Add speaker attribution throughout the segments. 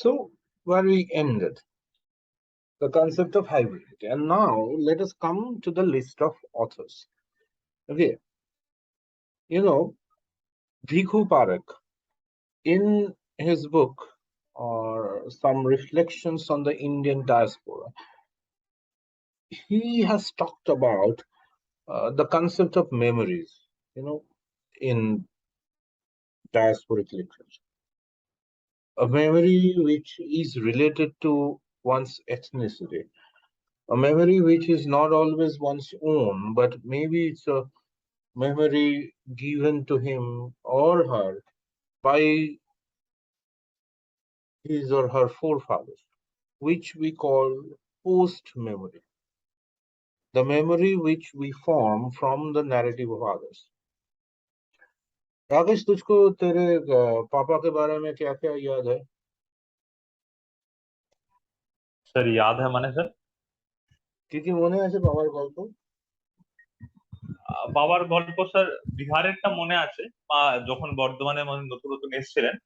Speaker 1: So where we ended, the concept of hybridity. And now let us come to the list of authors. Okay, you know, Bhikhu Parekh, in his book or some reflections on the Indian diaspora, he has talked about the concept of memories, in diasporic literature. A memory which is related to one's ethnicity, a memory which is not always one's own, but maybe it's a memory given to him or her by his or her forefathers, which we call post memory, the memory which we form from the narrative of others. Rakesh, तुझको तेरे पापा के बारे में क्या क्या याद है?
Speaker 2: सर याद है माने सर
Speaker 1: কি কি মনে আছে বাবার গল্প?
Speaker 2: বাবার গল্প স্যার বিহারেরটা মনে আছে। মা যখন বর্ধমানে মানে নতুন নতুন এসেছিলেন,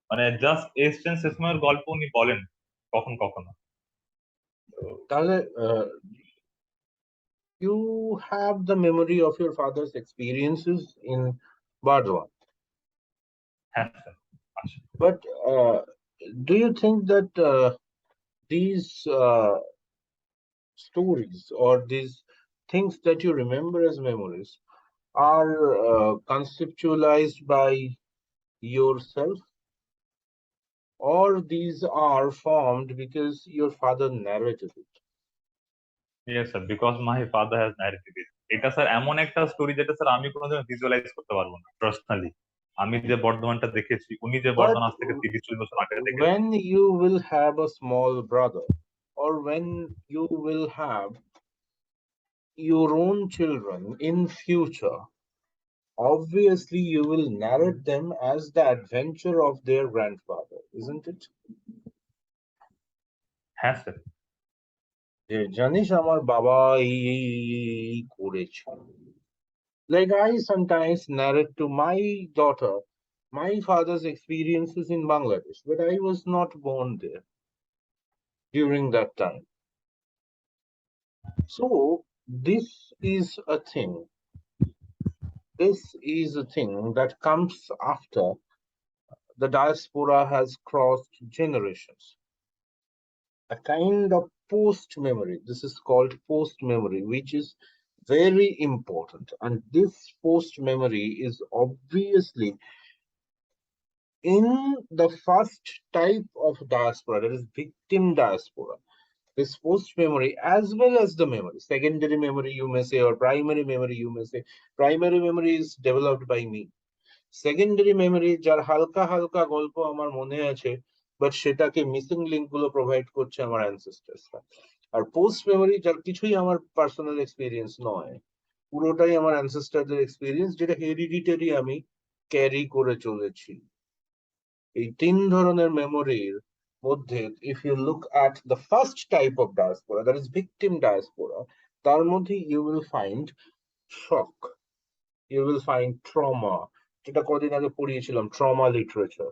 Speaker 2: মানে জাস্ট এসছেন সে সময়ের গল্প উনি বলেন কখন কখনো।
Speaker 1: তাহলে you have the memory of your father's experiences in Bardwan.
Speaker 2: হ্যাঁ স্যার আচ্ছা।
Speaker 1: But do you think that these stories or these things that you remember as memories are conceptualized by yourself, or these are formed because your father narrated it?
Speaker 2: Yes sir, because my father has narrated it. এটা sir এমন একটা story যেটা sir আমি কোনোদিন visualise করতে পারবো না personally. আমি যে বর্ধমানটা দেখেছি, উনি যে
Speaker 1: But
Speaker 2: বর্ধমান আজ থেকে 30-40 বছর আগে দেখেছেন।
Speaker 1: when you will have a small brother, or when you will have your own children in future, obviously you will narrate them as the adventure of their grandfather, isn't it?
Speaker 2: হ্যাঁ sir.
Speaker 1: যে জানিস আমার বাবা এই করেছে। Like I sometimes narrate to my daughter my father's experiences in Bangladesh, but I was not born there during that time. So this is a thing. This is a thing that comes after the diaspora has crossed generations. A kind of post memory. This is called post memory, which is very important. And this post memory is obviously in the first type of diaspora, that is victim diaspora. This post memory as well as the memory, secondary memory you may say, or primary memory you may say. Primary memory is developed by me. Secondary memory যার হালকা হালকা গল্প আমার মনে আছে, but সেটাকে missing link গুলো provide করছে আমার অ্যানসেস্টার্সরা। আর পোস্ট মেমোরি যার কিছুই আমার পার্সোনাল এক্সপিরিয়েন্স নয়, পুরোটাই আমার অ্যানসেস্টারদের এক্সপিরিয়েন্স, যেটা হেরিডিটারি আমি ক্যারি করে চলেছি। এই তিন ধরনের মেমোরির মধ্যে if you look at the first type of diaspora, that is victim diaspora, তার মধ্যে you will find shock, you will find trauma, যেটা কদিন আগে পড়িয়েছিলাম, trauma literature.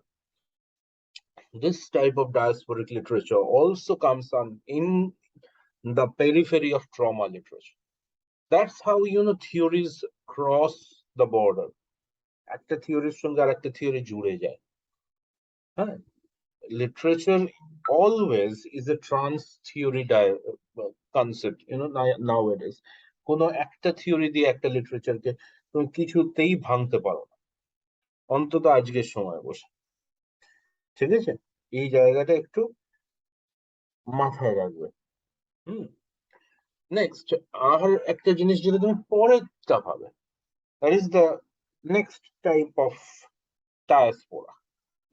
Speaker 1: This type of diasporic literature also comes on in the periphery of trauma literature. That's how theories cross the border. একটা থিওরির সঙ্গে আর একটা theory জুড়ে যায়। হ্যাঁ, literature always is a trans theory concept, nowadays. কোনো একটা theory দিয়ে একটা লিটারেচারকে তুমি কিছুতেই ভাঙতে পারো না, অন্তত আজকের সময় বসে। ঠিক আছে, এই জায়গাটা একটু মাথায় রাখবে। নেক্সট আর একটা জিনিস যেটা তুমি পরেরটা পাবে, that is the next type of diaspora,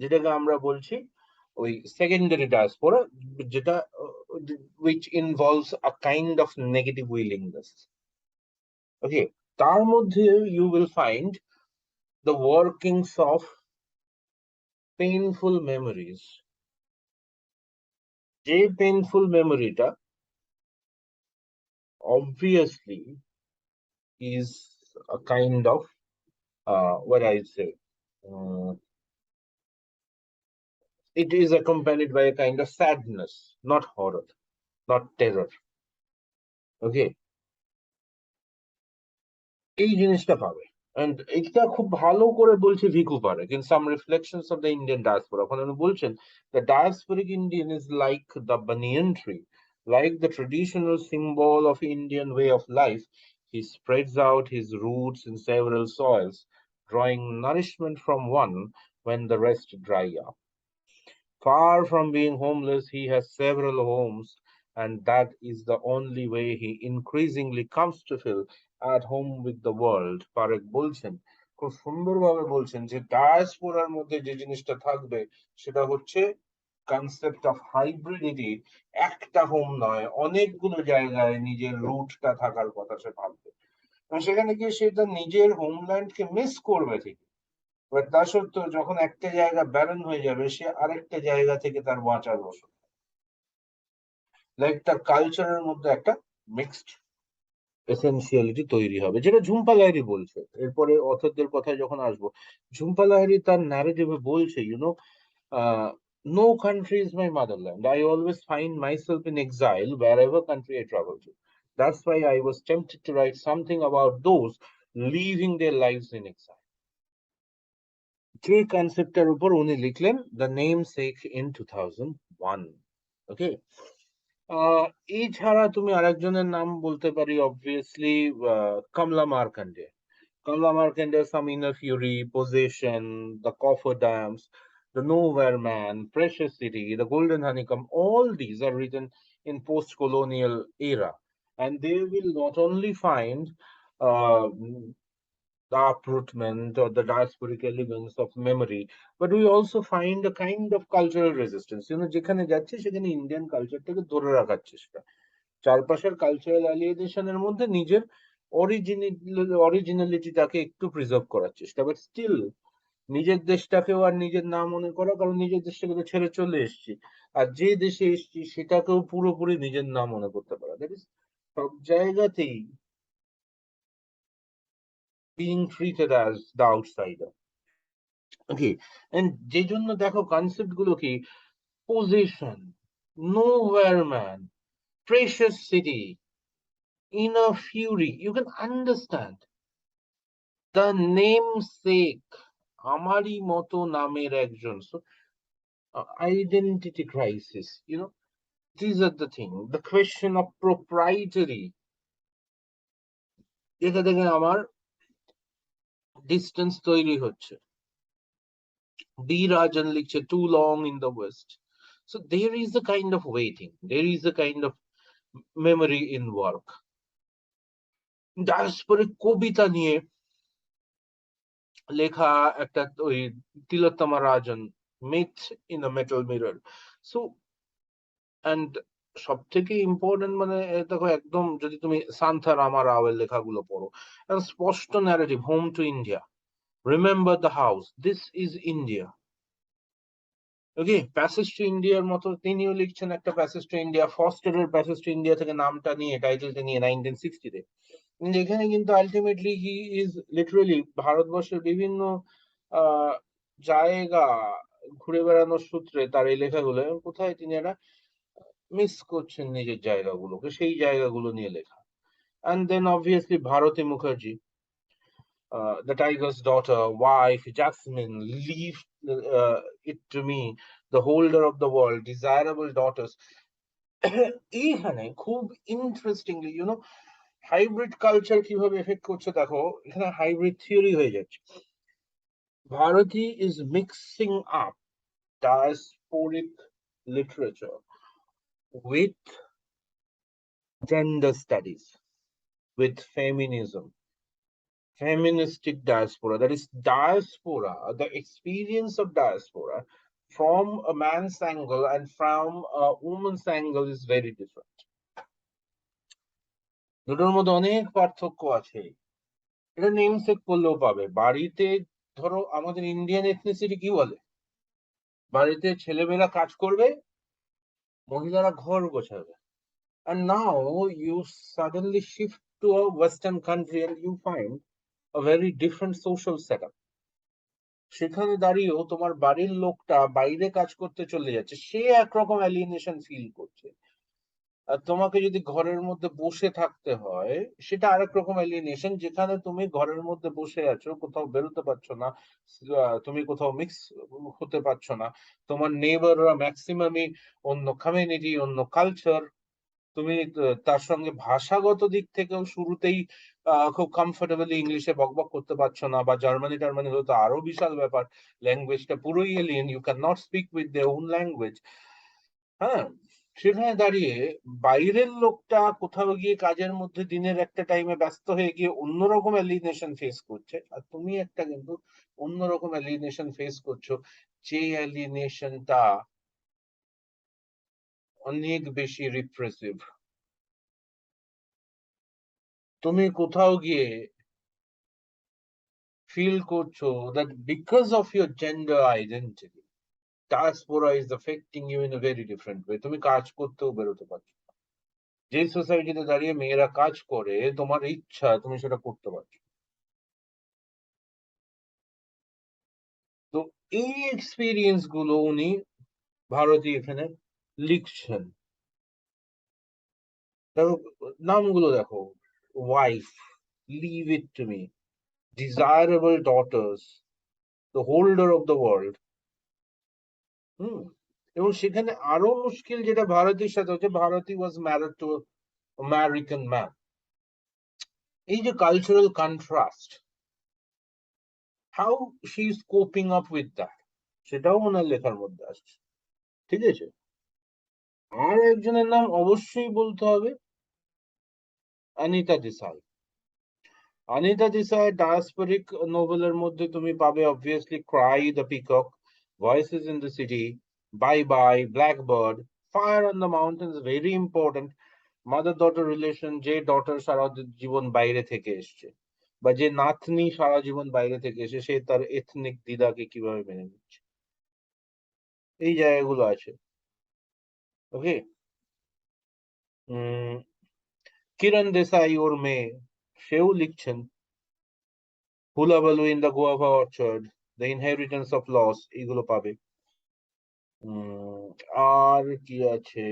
Speaker 1: যেটাকে আমরা বলছি ওই সেকেন্ডারি ডায়াসপোরা, যেটা which involves a kind of negative willingness. ওকে, তার মধ্যে you will find the workings of painful memories. যে painful মেমোরিটা obviously is a kind of what I say, it is accompanied by a kind of sadness, not horror, not terror. Okay, এই জিনিসটা পাবে। And এটা খুব ভালো করে বলছে Bhiku Parekh in some reflections of the Indian diaspora। ওখানে উনি বলছেন the diasporic Indian is like the banyan tree, like the traditional symbol of Indian way of life. He spreads out his roots in several soils, drawing nourishment from one when the rest dry up. Far from being homeless, he has several homes, and that is the only way he increasingly comes to feel at home with the world. Parekh বলছেন, খুব সুন্দরভাবে বলছেন যে ডায়াসপোরার মধ্যে যে জিনিসটা থাকবে সেটা হচ্ছে কনসেপ্ট অফ হাইব্রিডিটি। একটা হোম নয়, অনেকগুলো জায়গায় নিজের রুটটা থাকার কথা সে ভাববে, এবং সেখানে গিয়ে সে তার নিজের হোমল্যান্ডকে মিস করবে ঠিক। এবার তা সত্ত্বেও যখন একটা জায়গা ব্যারন হয়ে যাবে, সে আরেকটা জায়গা থেকে তার বাঁচার ওষুধ, লাইক তার কালচারের মধ্যে একটা মিক্সড এসেনশিয়ালিটি তৈরি হবে, যেটা ঝুম্পা লাহিড়ী বলছে। এরপরে অথরদের কথায় যখন আসবো, ঝুম্পা লাহিড়ী তার ন্যারেটিভে বলছে, no country is my motherland. I always find myself in exile wherever country I travel to. That's why I was tempted to write something about those leaving their lives in exile. যে কনসেপ্টের উপর উনি লিখলেন the name sec in 2001। ওকে, এছাড়া তুমি আরেকজনের নাম বলতে পারি, obviously Kamala Markande. Kamala Markande, some inner Fury, পোজেশন, the কফার dams, the nowhere man, precious city, the golden honeycomb, all these are written in post-colonial era, and they will not only find uh, the uprootment or the diasporic elements of memory, but we also find a kind of cultural resistance. যেখানে যাচ্ছে সেখানে Indian কালচারটাকে ধরে রাখার চেষ্টা, চারপাশের cultural অ্যালিয়েনেশনের মধ্যে নিজের অরিজিনালিটিটাকে একটু প্রিজার্ভ করার চেষ্টা, বাট স্টিল নিজের দেশটাকেও আর নিজের না মনে করা, কারণ নিজের দেশটাকে তো ছেড়ে চলে এসেছি, আর যে দেশে এসেছি সেটাকেও পুরোপুরি নিজের না মনে করতে পারা, দ্যাট ইজ সব জায়গাতেই being treated as the outsider. Okay, and যে জন্য দেখো কনসেপ্ট গুলো কি, position, nowhere man, precious city, inner fury, you can understand the namesake, আমারই মতো নামের একজন। So identity crisis, these are the thing, the question of proprietary, যেটা দেখে আমার ডিস্টেন্স তৈরি হচ্ছে। ডি রাজন লিখছে too long in the west. So there is a kind of waiting, there is a kind of memory in work. ডায়াসপোরিক কবিতা নিয়ে লেখা একটা ওই Tilottama Rajan, myth in a metal mirror. So and সব থেকে ইম্পর্টেন্ট, মানে দেখো একদম যদি তুমি সান্থা রামা রাওয়ের লেখাগুলো পড়ো, স্পষ্ট narrative, home to India, remember the house, this is India. Okay, passage to ইন্ডিয়ার মতো তিনিও লিখছেন একটা প্যাসেজ টু ইন্ডিয়া, ফস্টারের প্যাসেজ টু ইন্ডিয়া থেকে নামটা নিয়ে, টাইটেলটা নিয়ে 1960-তে। যেখানে কিন্তু আলটিমেটলি হি ইজ লিটারেলি ভারতবর্ষের বিভিন্ন জায়গা ঘুরে বেড়ানোর সূত্রে তার এই লেখাগুলো, কোথায় তিনি একটা মিস করছেন নিজের জায়গাগুলোকে, সেই জায়গাগুলো নিয়ে লেখা। And then obviously Bharati Mukherjee, the tiger's daughter, wife, Jasmine, leave it to me, the holder of the world, desirable daughters. এইখানে খুব ইন্টারেস্টিংলি হাইব্রিড কালচার কিভাবে এফেক্ট করছে দেখো, এখানে হাইব্রিড থিওরি হয়ে যাচ্ছে। Bharati is mixing up diasporic literature with gender studies, with feminism, feministic diaspora, that is diaspora, the experience of diaspora from a man's angle and from a woman's angle is very different. দুটোর মধ্যে অনেক পার্থক্য আছে, এটা namesake করলেও পাবে। বাড়িতে ধরো আমাদের ইন্ডিয়ান এথনিসিটি কি বলে, বাড়িতে ছেলেমেয়েরা কাজ করবে, মহিলারা ঘর গোছাবে। And now you suddenly shift to a Western country and you find a very different social setup. সেখানে দাঁড়িয়েও তোমার বাড়ির লোকটা বাইরে কাজ করতে চলে যাচ্ছে, সে একরকম অ্যালিয়েনেশন ফিল করছে। আর তোমাকে যদি ঘরের মধ্যে বসে থাকতে হয়, সেটা আরেক রকম এলিয়েনেশন, যেখানে তুমি ঘরের মধ্যে বসে আছো, কোথাও বেরোতে পারছো না, তুমি কোথাও মিক্স হতে পারছো না, তোমার নেইবাররা ম্যাক্সিমামই অন্য কমিউনিটি, অন্য কালচার। তুমি তার সঙ্গে ভাষাগত দিক থেকেও শুরুতেই খুব কমফোর্টেবলি ইংলিশে বকবক করতে পারছো না, বা জার্মানি টার্মানি হলে তো আরো বিশাল ব্যাপার, ল্যাঙ্গুয়েজটা পুরোই alien, you can not speak with their own language. হ্যাঁ, সেখানে দাঁড়িয়ে বাইরের লোকটা কোথাও গিয়ে কাজের মধ্যে দিনের একটা টাইমে ব্যস্ত হয়ে গিয়ে অন্যরকম অ্যালিনেশন ফেস করছে, আর তুমি একটা কিন্তু অন্যরকম অ্যালিনেশন ফেস করছো, যে অ্যালিনেশনটা অনেক বেশি রিপ্রেসিভ। তুমি কোথাও গিয়ে ফিল করছো that because of your gender identity, diaspora is affecting you in a very different way. তুমি কাজ করতেও বেরোতে পারছো না। যে সোসাইটিতে দাঁড়িয়ে মেয়েরা কাজ করে, তোমার ইচ্ছা তুমি সেটা করতে পারছো। তো এই এক্সপিরিয়েন্স গুলো উনি ভারতী এখানে লিখছেন। দেখো, নামগুলো দেখো: wife, leave it to me, desirable daughters, the holder of the world. Hmm. এবং সেখানে আরো মুশকিল যেটা ভারতীর সাথে হচ্ছে, Bharati was married to American man. এই যে cultural contrast, how she is coping up with that, সেটাও ওনার লেখার মধ্যে আসছে। ঠিক আছে। আর একজনের নাম অবশ্যই বলতে হবে, অনিতা দেসাই। অনিতা দেসাই ডায়াসপরিক নোভেলের মধ্যে তুমি পাবে obviously Cry the peacock, voices in the city, bye bye, blackbird, fire on the mountains, very important. Mother daughter relation, যে ডটার সারা জীবন বাইরে থেকে এসছে, বা যে নাতনি সারা জীবন বাইরে থেকে এসে সে তার এথনিক দিদাকে কিভাবে মেনে নিচ্ছে, এই জায়গাগুলো আছে। ওকে। কিরণ দেসাই ওর মেয়ে, সেও লিখছেন hullabaloo in the guava orchard, the inheritance of loss, এইগুলো পাবে। আর কি আছে,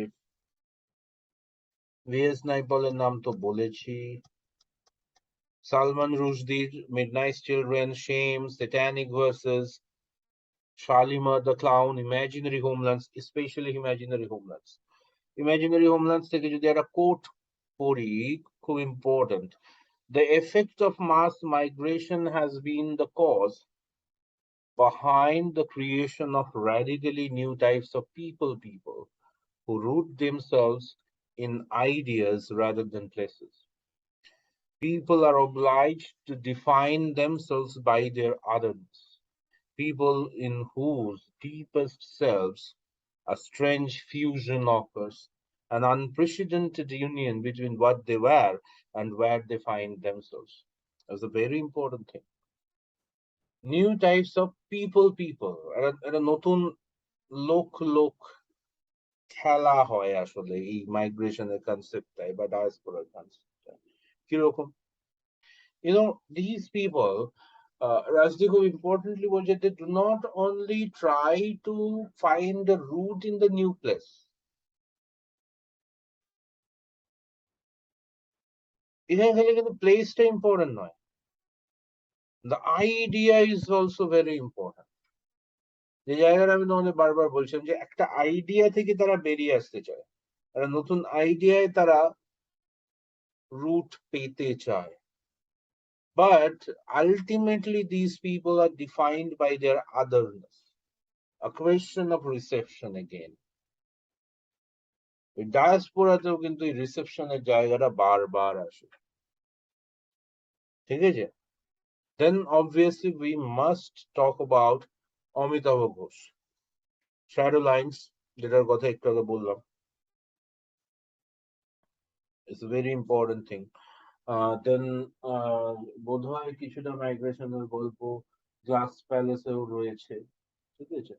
Speaker 1: ভিএস নাইপলের নাম তো বলেছি, সালমান রুশদির midnight children, shame, satanic verses, Shalimar the clown, imaginary homelands, specially imaginary homelands. Imaginary homelands থেকে যদি একটা কোট পড়ি, খুব important: the effect of mass migration has been the cause behind the creation of radically new types of people who root themselves in ideas rather than places. People are obliged to define themselves by their otherness. People in whose deepest selves a strange fusion occurs, an unprecedented union between what they were and where they find themselves. That's a very important thing. New types of people. একটা নতুন লোক খেলা হয় আসলে এই মাইগ্রেশনের কনসেপ্টটাই বা ডায়াসপোরার কনসেপ্টটাই। কিরকম? These people, Rajdi খুব importantly বলছে, they do not only try to find a root in the new place. এখানে খালি কিন্তু প্লেসটা ইম্পর্টেন্ট নয়, the idea is also very important. যে জায়গাটা আমি তোমাদের বারবার বলছিলাম, যে একটা আইডিয়া থেকে তারা বেরিয়ে আসতে চায়, একটা নতুন আইডিয়ায় তারা রুট পেতে চায়। But ultimately, these people are defined by their otherness. A question of reception again. এই ডায়াসপোরাতেও কিন্তু এই রিসেপশনের জায়গাটা বারবার আসে। ঠিক আছে। Then obviously we must talk about Amitav Ghosh, shadow lines, যেটার কথা একটু আগে বললাম। It's a very important thing. Then বোধহয় কিছুটা মাইগ্রেশনের গল্প গ্লাস প্যালেসেও রয়েছে। ঠিক আছে।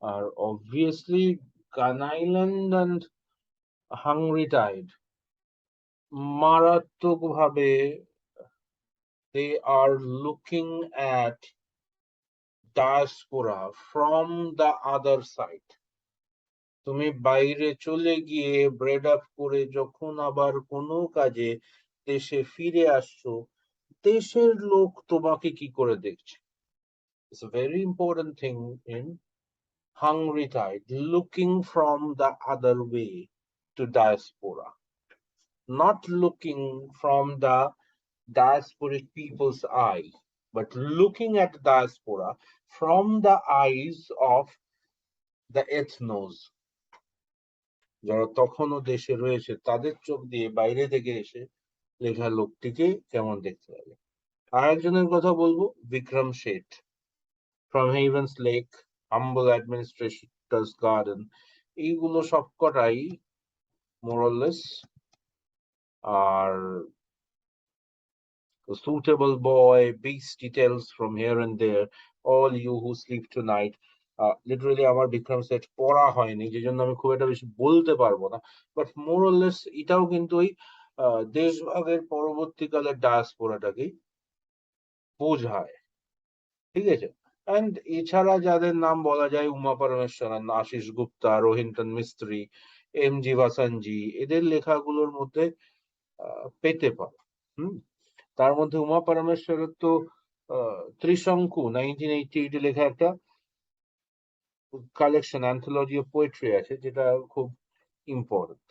Speaker 1: আর অবভিয়াসলি কান আইল্যান্ড অ্যান্ড হাংরি টাইড মারাত্মকভাবে they are looking at diaspora from the other side. তুমি বাইরে চলে গিয়ে ব্রেড আপ করে যখন আবার কোনো কাজে দেশে ফিরে আসছো, দেশের লোক তোমাকে কি করে দেখছে? It's a very important thing in hungry tide, looking from the other way to diaspora, not looking from the diasporic people's eye, but looking at diaspora from the eyes of the ethnos, যারা তখনও দেশে রয়েছে তাদের চোখ দিয়ে বাইরে থেকে এসে লেখা লোকটিকে কেমন দেখতে লাগে। আর একজনের কথা বলবো, Vikram Seth, from heaven's lake, humble administrator's garden, এইগুলো সবকটাই মোরাললেস আর suitable boy, beastie tales from here and there, all you who sleep tonight. Literally আমার বিক্রম সেট পড়া হয়নি, যে জন্য আমি খুব একটা বেশি বলতে পারবো না, বাট মোরলেস এটাও কিন্তু ওই দেশভাগের পরবর্তীকালে ডায়াসপোরাটাকেই বোঝায়, ঠিক আছে। অ্যান্ড এছাড়া যাদের নাম বলা যায়, উমা পরমেশ্বরন, আশিস গুপ্তা, রোহিন্তন মিস্ত্রি, এম জি ভাসানজি, এদের লেখাগুলোর মধ্যে পেতে পারো। তার মধ্যে উমা পরমেশ্বরের তো ত্রিশঙ্কু 1988 লেখা একটা কালেকশন, অ্যান্থোলজি অফ পোয়েট্রি আছে, যেটা খুব ইম্পর্টেন্ট।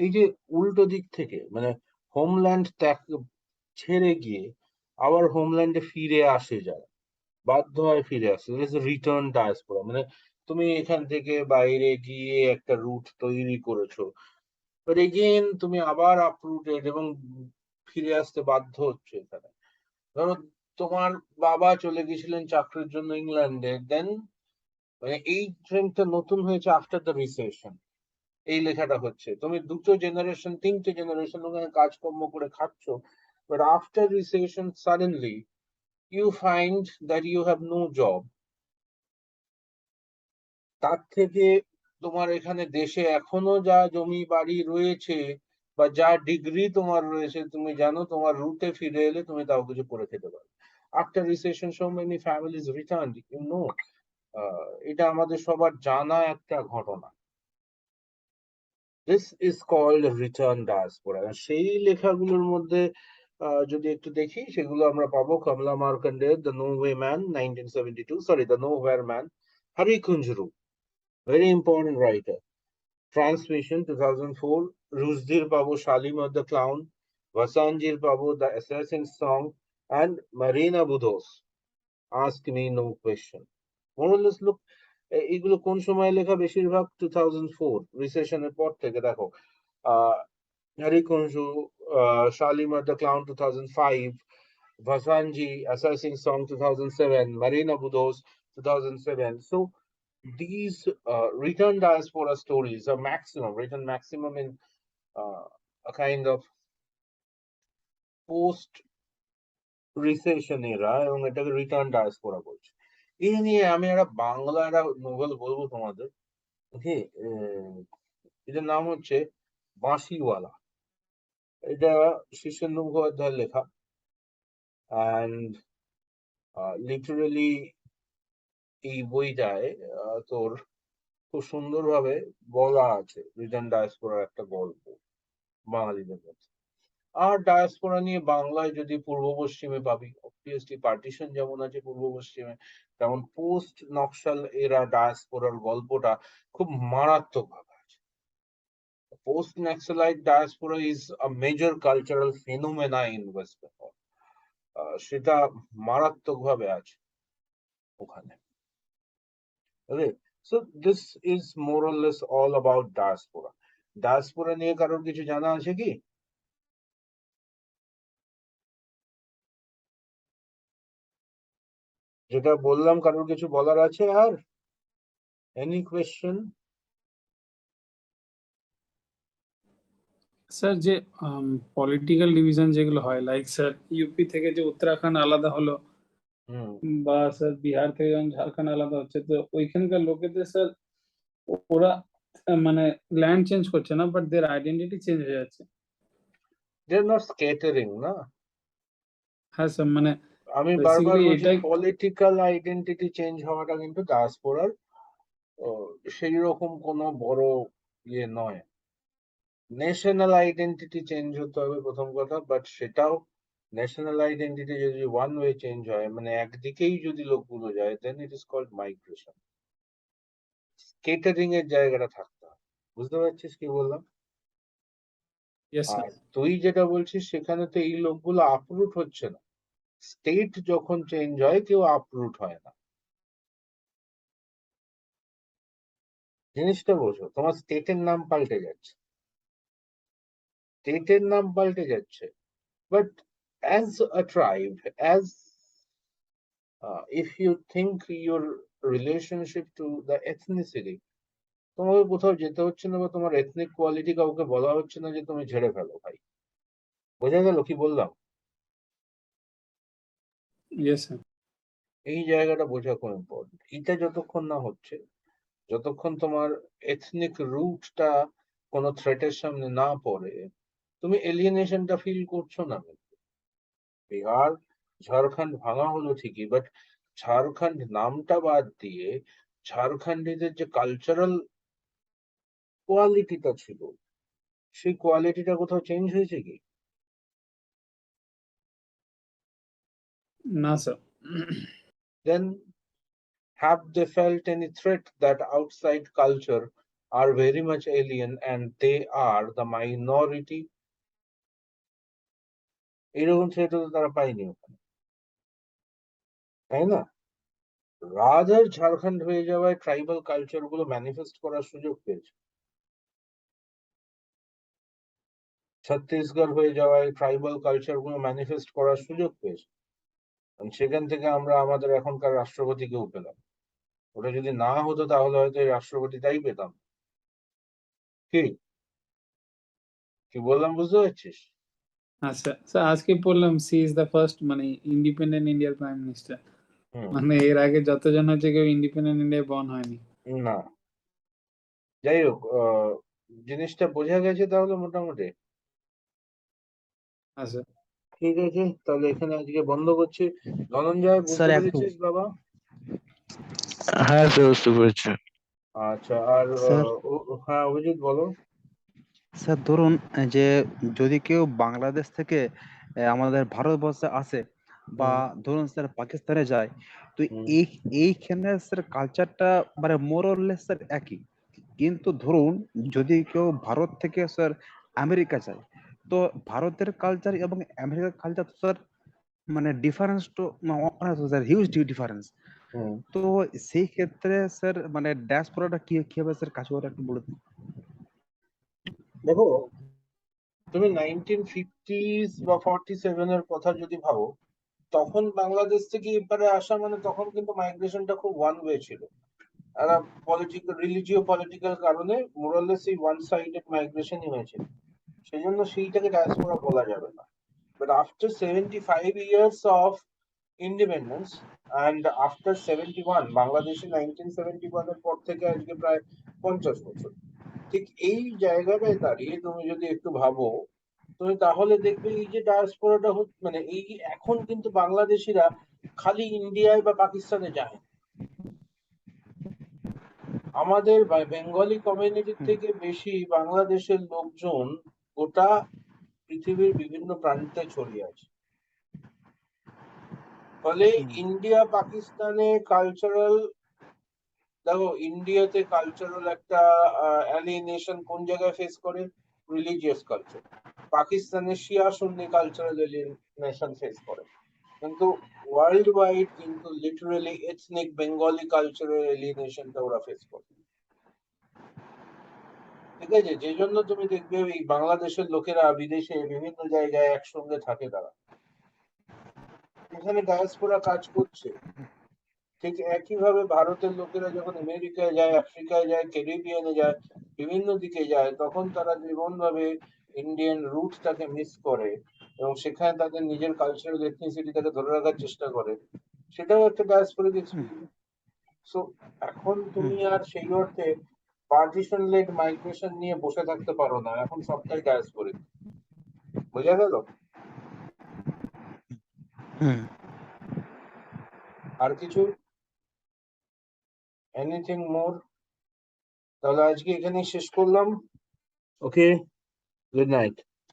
Speaker 1: এই যে উল্টো দিক থেকে মানে হোমল্যান্ড ত্যাগ ছেড়ে গিয়ে আবার হোমল্যান্ডে ফিরে আসে, যারা বাধ্য হয় ফিরে আসে, রিটার্ন ডায়াসপোরা, মানে তুমি এখান থেকে বাইরে গিয়ে একটা রুট তৈরি করেছো, বাট এগেইন তুমি আবার আপরুটেড এবং ফিরে আসতে বাধ্য হচ্ছে এখানে। ধরো তোমার বাবা চলে গেছিলেন চাকরির জন্য ইংল্যান্ডে, দেন মানে এই ট্রেন্ডটা নতুন হয়েছে আফটার দ্য রিসেশন, এই লেখাটা হচ্ছে, তুমি দুটো জেনারেশন, তিনটে জেনারেশন ওখানে কাজকর্ম করে খাচ্ছ, but after recession suddenly you find that you have no job. তার থেকে তোমার এখানে দেশে এখনো যা জমি বাড়ি রয়েছে বা যা ডিগ্রি তোমার রয়েছে, তুমি জানো তোমার রুটে ফিরে এলে তুমি তাও কিছু করে খেতে পারো। After recession so many families return, you know, এটা আমাদের সবার জানা একটা ঘটনা। This is called return diaspora. সেই লেখাগুলোর মধ্যে যদি একটু দেখি, সেগুলো আমরা পাবো কমলা মার্কন্ডের the no way man 1972, sorry the nowhere man, Hari Kunzru, very important writer, Transmission 2004, Rusdir পাবো Shalimar the Clown, Vasanjir পাবো The Assassin's Song, and Marina Budos, Ask Me No Question. More or less look, এগুলো কোন সময় লেখা? বেশিরভাগ 2004 রিসেশনের পর থেকে। দেখো Hari Kunju, Shalimar the Clown 2005, Vasanji, Assassin's Song 2007, Marina Budos 2007. So these return diaspora stories are written maximum in a kind of post recession era, এবং এটাকে রিটার্ন ডায়াসপোরা বলছে। এই নিয়ে আমি একটা বাংলা একটা নোভেল বলবো তোমাদের, ওকে, এটার নাম হচ্ছে বাঁশিওয়ালা। এটা শীর্ষেন্দু মুখোপাধ্যায়ের লেখা, অ্যান্ড লিটারেলি এই বইটায় তোর খুব সুন্দরভাবে বলা আছে রিটার্ন ডায়াসপোরার একটা গল্প বাঙালিদের মধ্যে। আর ডায়াসপোরা নিয়ে বাংলায় যদি পূর্ব পশ্চিমে পাবি, অবভিয়াসলি পার্টিশন যেমন আছে পূর্ব পশ্চিমে, তেমন পোস্ট নকশাল এরা ডায়াসপোরার গল্পটা খুব মারাত্মক ভাবে আছে। Post Naxalite diaspora is a major cultural phenomena in West Bengal, সেটা মারাত্মক ভাবে আছে ওখানে। Okay, so this is more or less all about diaspora. Diaspora নিয়ে কারোর কিছু জানা আছে কি? যেটা বললাম কারোর কিছু বলার আছে আর? Any question?
Speaker 3: স্যার, যে পলিটিক্যাল ডিভিশন যেগুলো হয়, লাইক স্যার ইউপি থেকে যে উত্তরাখণ্ড আলাদা হলো, বা স্যার বিহার থেকে যখন ঝাড়খণ্ড আলাদা হচ্ছে, তো ওইখানকার লোকেদের স্যার ওরা মানে ল্যান্ড চেঞ্জ করছে না, বাট দের আইডেন্টিটি চেঞ্জ হয়ে যাচ্ছে।
Speaker 1: They're not scattering, না?
Speaker 3: হ্যাঁ স্যার, মানে
Speaker 1: আমি বারবার
Speaker 3: বেসিক্যালি
Speaker 1: বলছি
Speaker 3: এটাই
Speaker 1: পলিটিক্যাল আইডেন্টিটি চেঞ্জ হওয়াটা কিন্তু ডায়াসপোরার সেই রকম কোনো বড় ইয়ে নয়। ন্যাশনাল আইডেন্টিটি চেঞ্জ হতে হবে প্রথম কথা, বাট সেটাও ন্যাশনাল আইডেন্টিটি যদি ওয়ান ওয়ে চেঞ্জ হয়, মানে একদিকেই যদি লোকগুলো যায়, then it is called migration. Catering এর জায়গাটা থাকতে হবে। বুঝতে পারছিস কি বললাম?
Speaker 3: Yes sir.
Speaker 1: আর তুই যেটা বলছিস সেখানে তো এই লোকগুলো আপরুট হচ্ছে না। স্টেট যখন চেঞ্জ হয় কেউ আপরুট হয় না। জিনিসটা বোঝো, তোমার স্টেটের নাম পাল্টে যাচ্ছে, স্টেটের নাম পাল্টে যাচ্ছে, but as a tribe, as if you think your relationship to the ethnicity, তোমাকে কোথাও যেতে হচ্ছে না, বা তোমার এথনিক কোয়ালিটি কাউকে বলা হচ্ছে না যে তুমি ঝেড়ে ফেলো ভাই। বোঝা গেল কি বললাম?
Speaker 3: Yes sir.
Speaker 1: এই জায়গাটা বোঝা খুব ইম্পর্টেন্ট। এটা যতক্ষণ না হচ্ছে, যতক্ষণ তোমার এথনিক রুটটা কোনো থ্রেটের সামনে না পড়ে, তুমি এলিয়েনেশনটা ফিল করছো না। বিহার ঝাড়খণ্ড ভাঙা হলো ঠিকই, বাট ঝাড়খণ্ড নামটা বাদ দিয়ে ঝাড়খণ্ডীদের যে কালচারাল কোয়ালিটিটা ছিল, সেই কোয়ালিটিটা কোথাও চেঞ্জ হয়েছে কি?
Speaker 3: না sir.
Speaker 1: Then have they felt any threat that outside culture are very much alien and they are the minority? এরকম থ্রেট তো তারা পায়নি ওখানে, তাই না? রাদার ঝাড়খণ্ড হয়ে যাওয়ায় ট্রাইবাল কালচার গুলো ম্যানিফেস্ট করার সুযোগ পেয়েছে। ছত্তিশগড় হয়ে যাওয়ায় ট্রাইবাল কালচার গুলো ম্যানিফেস্ট করার সুযোগ পেয়েছে। সেখান থেকে আমরা আমাদের এখনকার রাষ্ট্রপতিকেও পেলাম। ওটা যদি না হতো তাহলে হয়তো এই রাষ্ট্রপতিটাই পেতাম। কি কি বললাম বুঝতে পারছিস?
Speaker 3: আচ্ছা স্যার, আজকে পড়লাম সি ইজ দ্য ফার্স্ট মানে ইন্ডিপেন্ডেন্ট ইন্ডিয়ার প্রাইম মিনিস্টার। মানে এর আগে যতজন হচ্ছে কেউ ইন্ডিপেন্ডেন্ট ইন্ডিয়া বর্ন হয়নি।
Speaker 1: না, যাই হোক, জিনিসটা বোঝা গেছে তাহলে মোটামুটি।
Speaker 3: আচ্ছা
Speaker 1: ঠিক আছে, তাহলে এখানে আজকে বন্ধ করছি। ধনঞ্জয়,
Speaker 4: স্যার
Speaker 1: বুঝতে
Speaker 4: এক
Speaker 1: পেরেছিস বাবা?
Speaker 4: হ্যাঁ স্যার বুঝতে পেরেছি।
Speaker 1: আচ্ছা, আর
Speaker 4: স্যার
Speaker 1: হ্যাঁ অভিজিৎ বলো।
Speaker 4: স্যার ধরুন যে যদি কেউ বাংলাদেশ থেকে আমাদের ভারতবর্ষে আসে বা
Speaker 1: হুম
Speaker 4: ধরুন স্যার পাকিস্তানে যায়, তো
Speaker 1: হুম
Speaker 4: এই এইখানে স্যার কালচারটা মানে মোরলেস স্যার একই। কিন্তু ধরুন যদি কেউ ভারত থেকে স্যার আমেরিকা যায়, তো ভারতের কালচার এবং আমেরিকার কালচার স্যার মানে ডিফারেন্স তো স্যার হিউজ ডিফারেন্স।
Speaker 1: হুম
Speaker 4: তো সেই ক্ষেত্রে স্যার মানে ড্যাসপোরাটা কিভাবে স্যার কাজ করে একটু বলে দিন।
Speaker 1: দেখো, তুমি 1950s বা 47 এর কথা যদি ভাবো, তখন বাংলাদেশ থেকে এবারে আসা মানে তখন কিন্তু মাইগ্রেশনটা খুব ওয়ান ওয়ে ছিল। একটা পলিটিক্যাল রিলিজিও পলিটিক্যাল কারণে মোরালেস এই ওয়ান সাইডেড মাইগ্রেশনই হয়েছিল। সেই জন্য সেইটাকে ডায়াসপোরা বলা যাবে না। But after 75 years of independence and after 71, বাংলাদেশে 1971 এর পর থেকে আজকে প্রায় 50 বছর, ঠিক এই জায়গাটায় দাঁড়িয়ে তুমি যদি একটু ভাবো, তুমি তাহলে দেখবে এই যে ডায়াসপোরাটা মানে এই এখন কিন্তু বাংলাদেশিরা খালি ইন্ডিয়ায় বা পাকিস্তানে যায় না। আমাদের বেঙ্গলি কমিউনিটির থেকে বেশি বাংলাদেশের লোকজন গোটা পৃথিবীর বিভিন্ন প্রান্তে ছড়িয়ে আছে। ফলে ইন্ডিয়া পাকিস্তানে কালচারাল, দেখো ইন্ডিয়াতে কালচারাল একটা অ্যালিয়েনেশন কোন জায়গায় ফেস করে? Religious culture. পাকিস্তানে শিয়া সুন্নি কালচারাল এলিয়েনেশন ফেস করে। কিন্তু ওয়ার্ল্ড ওয়াইড কিন্তু লিটারালি এথনিক বেঙ্গলি কালচারাল এলিয়েনেশনটা ওরা ফেস করে। ঠিক আছে, যে জন্য তুমি দেখবে এই বাংলাদেশের লোকেরা বিদেশে বিভিন্ন জায়গায় একসঙ্গে থাকে, তারা এখানে ডায়াসপোরা কাজ করছে। ঠিক একইভাবে ভারতের লোকেরা যখন আমেরিকায় যায়, আফ্রিকায় যায়, ক্যারিবিয়ানে যায়, বিভিন্ন দিকে যায়, তখন তারা যেমন ভাবে ইন্ডিয়ান রুটটাকে মিস করে এবং সেখানে তাদের নিজের কালচারাল এথনিসিটিটাকে ধরে রাখার চেষ্টা করে, সেটাও একটা ডায়াসপোরিক এক্সপিরিয়েন্স। সো এখন তুমি আর সেই অর্থে পার্টিশন লেড মাইগ্রেশন নিয়ে বসে থাকতে পারো না, এখন সবটাই ডায়াসপোরিক। বোঝা গেল?
Speaker 4: হুম
Speaker 1: আর কিছু এনিথিং মোর? তাহলে আজকে এখানেই শেষ করলাম। ওকে, গুড নাইট।